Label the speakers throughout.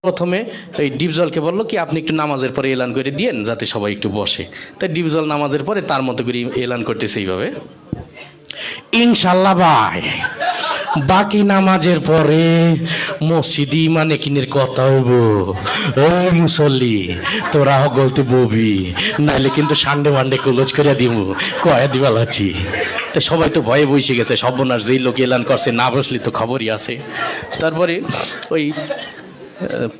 Speaker 1: প্রথমে এই ডিপজলকে বললো কি আপনি একটু নামাজের পরে এলান করে দিয়েন যাতে সবাই একটু বসে। তাই ডিপজল নামাজের পরে তার মতো করে এলান করতেছে এইভাবে, ইনশাল্লাহ ভাই বাকি নামাজের পরে মসজিদ ইমানে কিনের কথা হইব, ওই মুসল্লি তোরা গলতে ববি, নাইলে কিন্তু সানডে মানডে ক্লোজ করে দিব, কয়া দিবা লাচ্ছি। তো সবাই তো ভয়ে বসে গেছে, সর্বনাশ যেই লোক এলান করছে না বসলে তো খবরই আছে। তারপরে ওই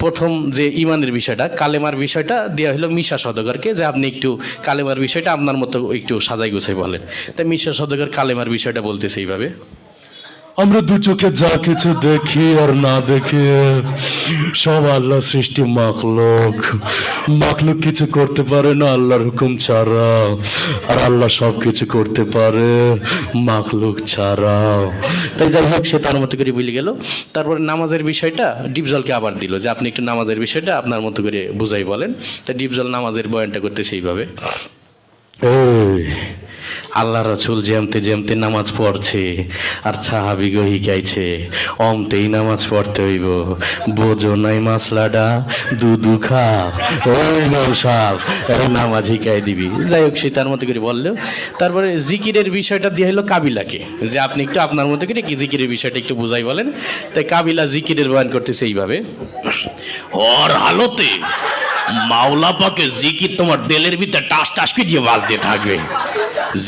Speaker 1: প্রথম যে ইমানের বিষয়টা, কালেমার বিষয়টা দেওয়া হলো মিশা সওদাগরকে, যে আপনি একটু কালেমার বিষয়টা আপনার মতো একটু সাজাই গুছাই বলেন। তাই মিশা সওদাগর কালেমার বিষয়টা বলতেছে এইভাবে,
Speaker 2: আমরা দু চোখে যা কিছু দেখি আর না দেখি সব আল্লাহ সৃষ্টি মাখলুক। মাখলুক কিছু করতে পারে না আল্লাহর হুকুম ছাড়া, আর আল্লাহ সব কিছু করতে পারে মাখলুক ছাড়া।
Speaker 1: তাই যাই হোক সে তার মতো করে বলে গেল। তারপরে নামাজের বিষয়টা ডিপজলকে আবার দিল যে আপনি একটু নামাজের বিষয়টা আপনার মতো করে বুঝাই বলেন। তাই ডিপজল নামাজের বয়ানটা করতে সেইভাবে,
Speaker 2: এই
Speaker 1: আল্লাহ রসুল যেমতে যেমতে নামাজ পড়ছে আর সাহাবিগো হিকাইছে অমতেই নামাজ পড়তে হইব, বোঝো নাই মাসলাডা দুধু খা, ওই নৌসাব নামাজ হিকাই দিবি। যাই হোক সে তার মতো করে বললো। তারপরে জিকিরের বিষয়টা দিয়ে হলো কাবিলাকে, যে আপনি একটু আপনার মতো করে কি জিকিরের বিষয়টা একটু বুঝাই বলেন। তাই কাবিলা জিকিরের বয়ান করতেছে এইভাবে, ওর হালতে মাওলা পাকে জিকির তোমার দিলের ভিতরে টাস টাস দিয়ে বাজতে থাকবে।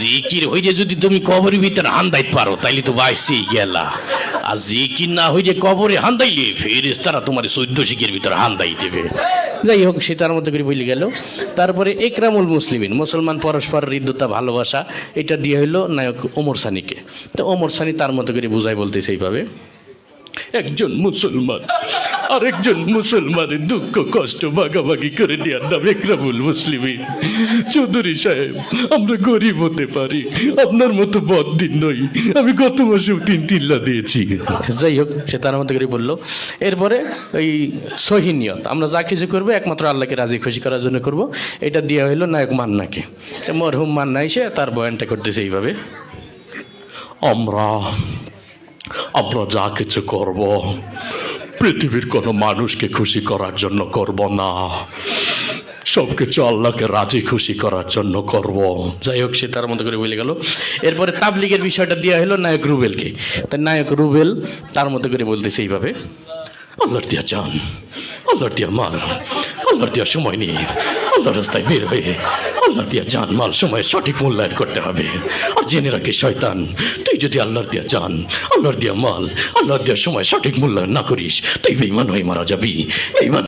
Speaker 1: জিকির হইলে যদি তুমি কবরের ভিতরে হান্দাইতে পারো তাইলে তো বাইসি গেলা, আর জিকির না হইলে কবরে হান্দাইলে ফেরেশতারা তোমার 14 শিখের ভিতরে হান্দাই দেবে। যাই হোক সে তার মতো করে বলে গেল। তারপরে একরামুল মুসলিমিন, মুসলমান পরস্পর হৃদ্যতা ভালোবাসা, এটা দিয়ে হইলো নায়ক ওমর সানিকে। তো ওমর সানি তার মতো করে বুঝাই বলতেছে এইভাবে, একজন মুসলমান আরেকজন মুসলমানের দুঃখ কষ্ট ভাগাভাগি করে নেওয়ার নাম একরামুল মুসলিমিন। চৌধুরী সাহেব আমরা গরিব হতে পারি, আপনার মতো বদদিন নই, আমি গত মাসেও 3 লাখ দিয়েছি। যাই হোক সে তার মতো করে বললো। এরপরে ওই সহিনিয়ত, আমরা যা কিছু করবো একমাত্র আল্লাহকে রাজি খুশি করার জন্য করব, এটা দেওয়া হইলো নায়ক মান্নাকে। মরহুম মান্না এসে তার বয়ানটা করতেছে এইভাবে,
Speaker 2: আমরা যা কিছু করব পৃথিবীর কোনো মানুষকে খুশি করার জন্য করব না, সবকিছু আল্লাহকে রাজি খুশি করার জন্য করব।
Speaker 1: যাই হোক সে তার মতো করে বলে গেল। এরপরে তাবলিগের বিষয়টা দেওয়া হলো নায়ক রুবেলকে। তাই নায়ক রুবেল তার মতো করে বলতেছে এইভাবে,
Speaker 2: আল্লাহর দিয়া জান, আল্লাহর দিয়া মাল, আল্লাহর দিয়া সময় নিয়ে আল্লাহর রাস্তায় বের হয়ে আল্লাহর দিয়া জান মাল সময় সঠিক মূল্যায়ন করতে হবে। আর জেনে রাখি শয়তান, তুই যদি আল্লাহর দিয়া জান, আল্লাহর দিয়া মাল, আল্লাহর দিয়া সময় সঠিক মূল্যায়ন না করিস তুই বেঈমান হয়ে মারা যাবি। বেঈমান